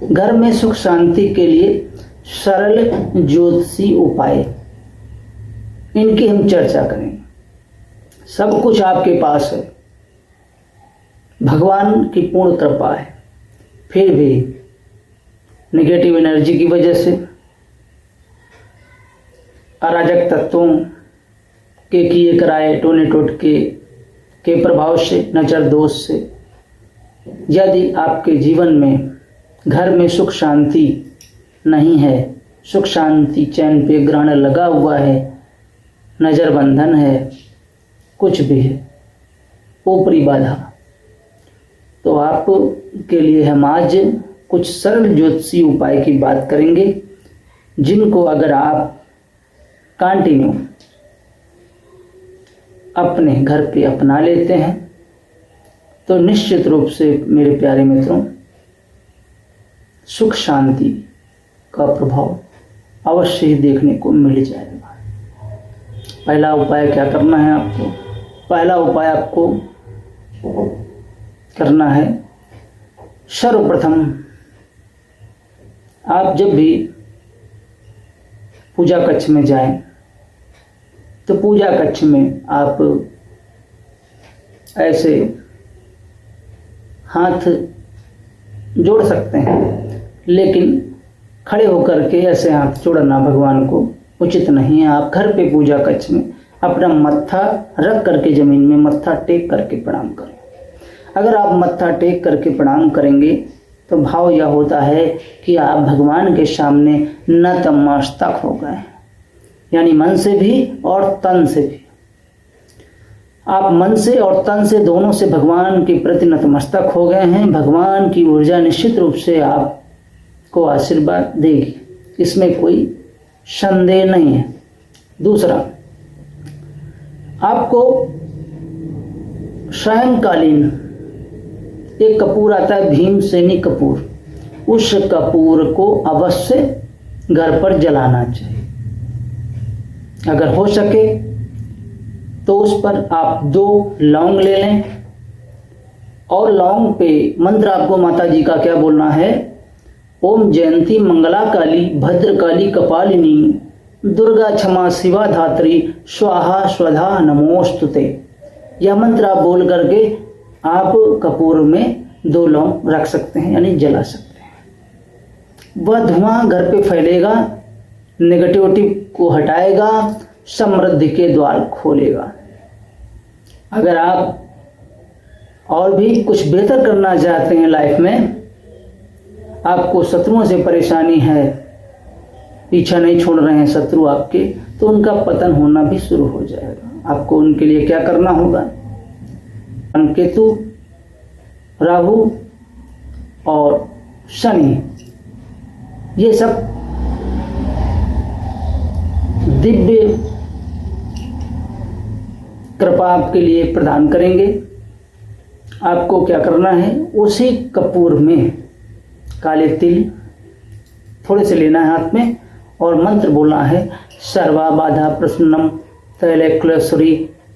घर में सुख शांति के लिए सरल ज्योतिषी उपाय, इनकी हम चर्चा करेंगे। सब कुछ आपके पास है, भगवान की पूर्ण कृपा है, फिर भी नेगेटिव एनर्जी की वजह से, अराजक तत्वों के किए कराए टोने टोटके के प्रभाव से, नजर दोष से, यदि आपके जीवन में घर में सुख शांति नहीं है, सुख शांति चैन पे ग्रहण लगा हुआ है, नजर बंधन है, कुछ भी है, ऊपरी बाधा, तो आप के लिए हम आज कुछ सरल ज्योतिषी उपाय की बात करेंगे, जिनको अगर आप कंटिन्यू अपने घर पे अपना लेते हैं तो निश्चित रूप से मेरे प्यारे मित्रों सुख शांति का प्रभाव अवश्य ही देखने को मिल जाएगा। पहला उपाय क्या करना है आपको? पहला उपाय आपको करना है, सर्वप्रथम आप जब भी पूजा कक्ष में जाएं तो पूजा कक्ष में आप ऐसे हाथ जोड़ सकते हैं, लेकिन खड़े होकर के ऐसे हाथ जोड़ना भगवान को उचित नहीं है। आप घर पे पूजा कक्ष में अपना मत्था रख करके जमीन में मत्था टेक करके प्रणाम करें। अगर आप मत्था टेक करके प्रणाम करेंगे तो भाव यह होता है कि आप भगवान के सामने नतमस्तक हो गए, यानी मन से भी और तन से भी। आप मन से और तन से दोनों से भगवान के प्रति नतमस्तक हो गए हैं। भगवान की ऊर्जा निश्चित रूप से आपको आशीर्वाद देगी, इसमें कोई संदेह नहीं है। दूसरा, आपको सायंकालीन एक कपूर आता है, भीमसेनी कपूर, उस कपूर को अवश्य घर पर जलाना चाहिए। अगर हो सके तो उस पर आप 2 लौंग ले लें और लौंग पे मंत्र आपको माता जी का क्या बोलना है? ओम जयंती मंगला काली भद्रकाली कपालिनी दुर्गा क्षमा शिवा धात्री स्वाहा स्वधा नमोस्तुते। यह मंत्र आप बोल करके आप कपूर में 2 लौंग रख सकते हैं, यानी जला सकते हैं। वह धुआं घर पे फैलेगा, नेगेटिविटी को हटाएगा, समृद्धि के द्वार खोलेगा। अगर आप और भी कुछ बेहतर करना चाहते हैं लाइफ में, आपको शत्रुओं से परेशानी है, पीछा नहीं छोड़ रहे हैं शत्रु आपके, तो उनका पतन होना भी शुरू हो जाएगा। आपको उनके लिए क्या करना होगा? केतु, राहु और शनि, ये सब दिव्य कृपा आपके लिए प्रदान करेंगे। आपको क्या करना है? उसी कपूर में काले तिल थोड़े से लेना है हाथ में और मंत्र बोलना है, सर्वा बाधा प्रसन्नम तैलक्लेश्वरी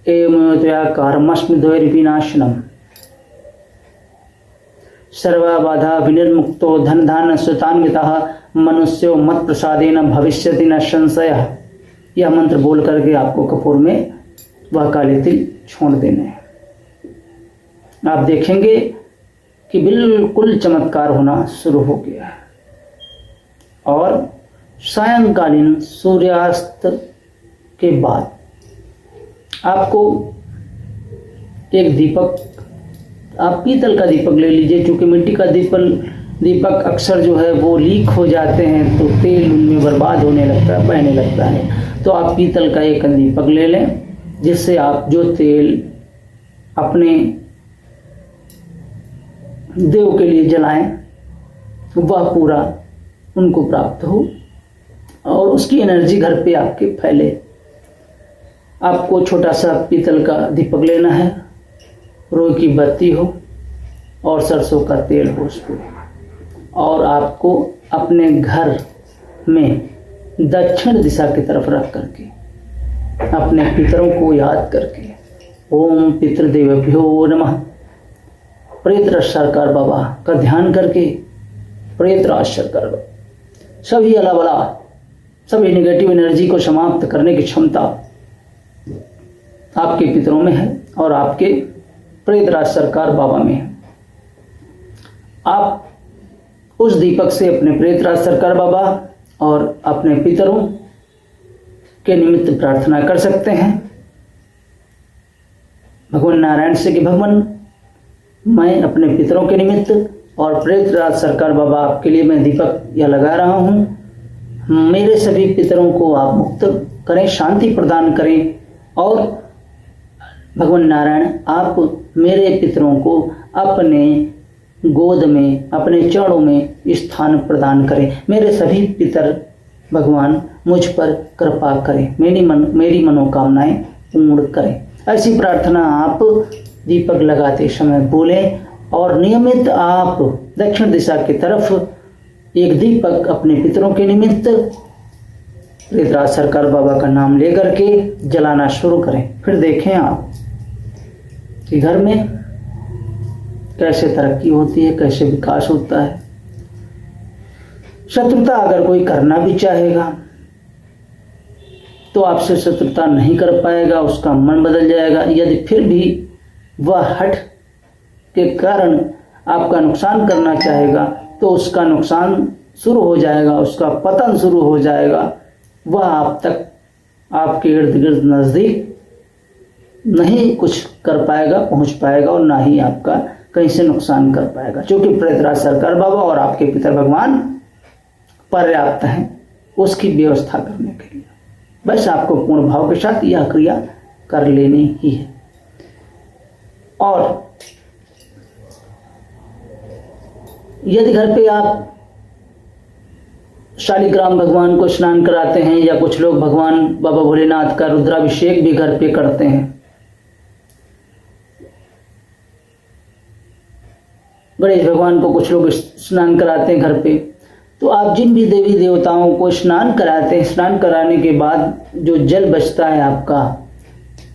एवं कर्मस्मि द्वैर्विनाशनम। सर्वा बाधा विनिर्मुक्तो धन धान सुतान्वितः मनुष्यो मत प्रसादेन भविष्यति न संशयः। यह मंत्र बोल करके आपको कपूर में वह काले तिल छोड़ देने हैं। आप देखेंगे कि बिल्कुल चमत्कार होना शुरू हो गया है। और सायंकालीन सूर्यास्त के बाद आपको एक दीपक, आप पीतल का दीपक ले लीजिए, क्योंकि मिट्टी का दीपक अक्सर जो है वो लीक हो जाते हैं तो तेल उनमें बर्बाद होने लगता है, बहने लगता है। तो आप पीतल का एक दीपक ले लें, जिससे आप जो तेल अपने देव के लिए जलाएं वह पूरा उनको प्राप्त हो और उसकी एनर्जी घर पे आपके फैले। आपको छोटा सा पीतल का दीपक लेना है, रोई की बत्ती हो और सरसों का तेल हो उसमें, और आपको अपने घर में दक्षिण दिशा की तरफ रख करके अपने पितरों को याद करके ओम पितृदेवभ्यो नमः प्रेत सरकार बाबा का ध्यान करके प्रेत राज सरकार सभी अलावला सभी नेगेटिव एनर्जी को समाप्त करने की क्षमता आपके पितरों में है और आपके प्रेत राज सरकार बाबा में है। आप उस दीपक से अपने प्रेत राज सरकार बाबा और अपने पितरों के निमित्त प्रार्थना कर सकते हैं। भगवान नारायण से कि भगवान मैं अपने पितरों के निमित्त और प्रेत राज सरकार बाबा आपके लिए मैं दीपक यह लगा रहा हूँ, मेरे सभी पितरों को आप मुक्त करें, शांति प्रदान करें और भगवान नारायण आप मेरे पितरों को अपने गोद में अपने चरणों में स्थान प्रदान करें। मेरे सभी पितर भगवान मुझ पर कृपा करें, मेरी मनोकामनाएं पूर्ण करें। ऐसी प्रार्थना आप दीपक लगाते समय बोलें और नियमित आप दक्षिण दिशा की तरफ एक दीपक अपने पितरों के निमित्त प्रेत राज सरकार बाबा का नाम लेकर के जलाना शुरू करें। फिर देखें आप कि घर में कैसे तरक्की होती है, कैसे विकास होता है। शत्रुता अगर कोई करना भी चाहेगा तो आपसे शत्रुता नहीं कर पाएगा, उसका मन बदल जाएगा। यदि फिर भी वह हठ के कारण आपका नुकसान करना चाहेगा तो उसका नुकसान शुरू हो जाएगा, उसका पतन शुरू हो जाएगा। वह आप तक आपके इर्द गिर्द नज़दीक नहीं कुछ कर पाएगा, पहुंच पाएगा और ना ही आपका कहीं से नुकसान कर पाएगा, क्योंकि प्रेत राज सरकार बाबा और आपके पितर भगवान पर्याप्त हैं उसकी व्यवस्था करने के लिए। बस आपको पूर्ण भाव के साथ यह क्रिया कर लेनी ही है। और यदि घर पे आप शालिग्राम भगवान को स्नान कराते हैं या कुछ लोग भगवान बाबा भोलेनाथ का रुद्राभिषेक भी घर पे करते हैं, गणेश भगवान को कुछ लोग स्नान कराते हैं घर पे, तो आप जिन भी देवी देवताओं को स्नान कराते हैं, स्नान कराने के बाद जो जल बचता है आपका,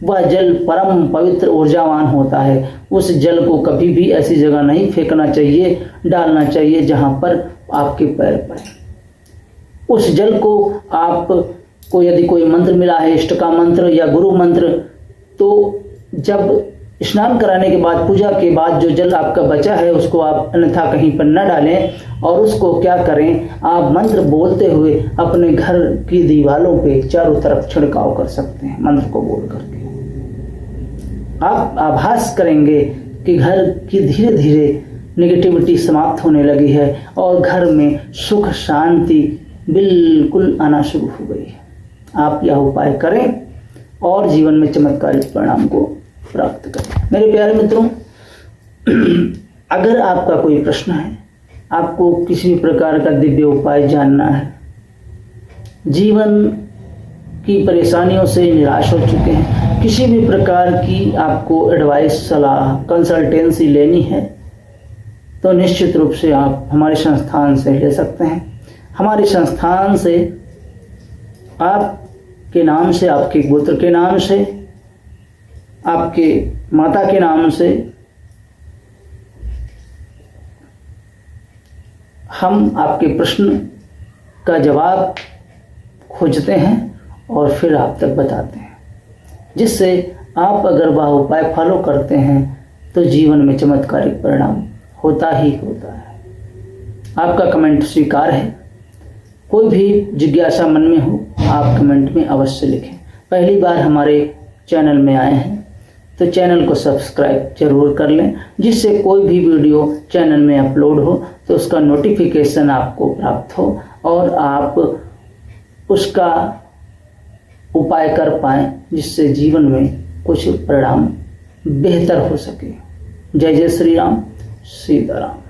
वह जल परम पवित्र ऊर्जावान होता है। उस जल को कभी भी ऐसी जगह नहीं फेंकना चाहिए, डालना चाहिए जहां पर आपके पैर पड़े। उस जल को आपको यदि कोई मंत्र मिला है, इष्ट का मंत्र या गुरु मंत्र, तो जब स्नान कराने के बाद पूजा के बाद जो जल आपका बचा है उसको आप अन्यथा कहीं पर न डालें और उसको क्या करें, आप मंत्र बोलते हुए अपने घर की दीवारों पे चारों तरफ छिड़काव कर सकते हैं। मंत्र को बोल करके आप आभास करेंगे कि घर की धीरे धीरे नेगेटिविटी समाप्त होने लगी है और घर में सुख शांति बिल्कुल आना शुरू हो गई है। आप यह उपाय करें और जीवन में चमत्कारिक परिणाम को प्राप्त करें। मेरे प्यारे मित्रों, अगर आपका कोई प्रश्न है, आपको किसी भी प्रकार का दिव्य उपाय जानना है, जीवन की परेशानियों से निराश हो चुके हैं, किसी भी प्रकार की आपको एडवाइस सलाह कंसल्टेंसी लेनी है, तो निश्चित रूप से आप हमारे संस्थान से ले सकते हैं। हमारे संस्थान से आपके नाम से, आपके गोत्र के नाम से, आपके माता के नाम से हम आपके प्रश्न का जवाब खोजते हैं और फिर आप तक बताते हैं, जिससे आप अगर वह उपाय फॉलो करते हैं तो जीवन में चमत्कारिक परिणाम होता ही होता है। आपका कमेंट स्वीकार है। कोई भी जिज्ञासा मन में हो आप कमेंट में अवश्य लिखें। पहली बार हमारे चैनल में आए हैं तो चैनल को सब्सक्राइब जरूर कर लें, जिससे कोई भी वीडियो चैनल में अपलोड हो तो उसका नोटिफिकेशन आपको प्राप्त हो और आप उसका उपाय कर पाएं, जिससे जीवन में कुछ परिणाम बेहतर हो सके। जय जय श्री राम, सीताराम।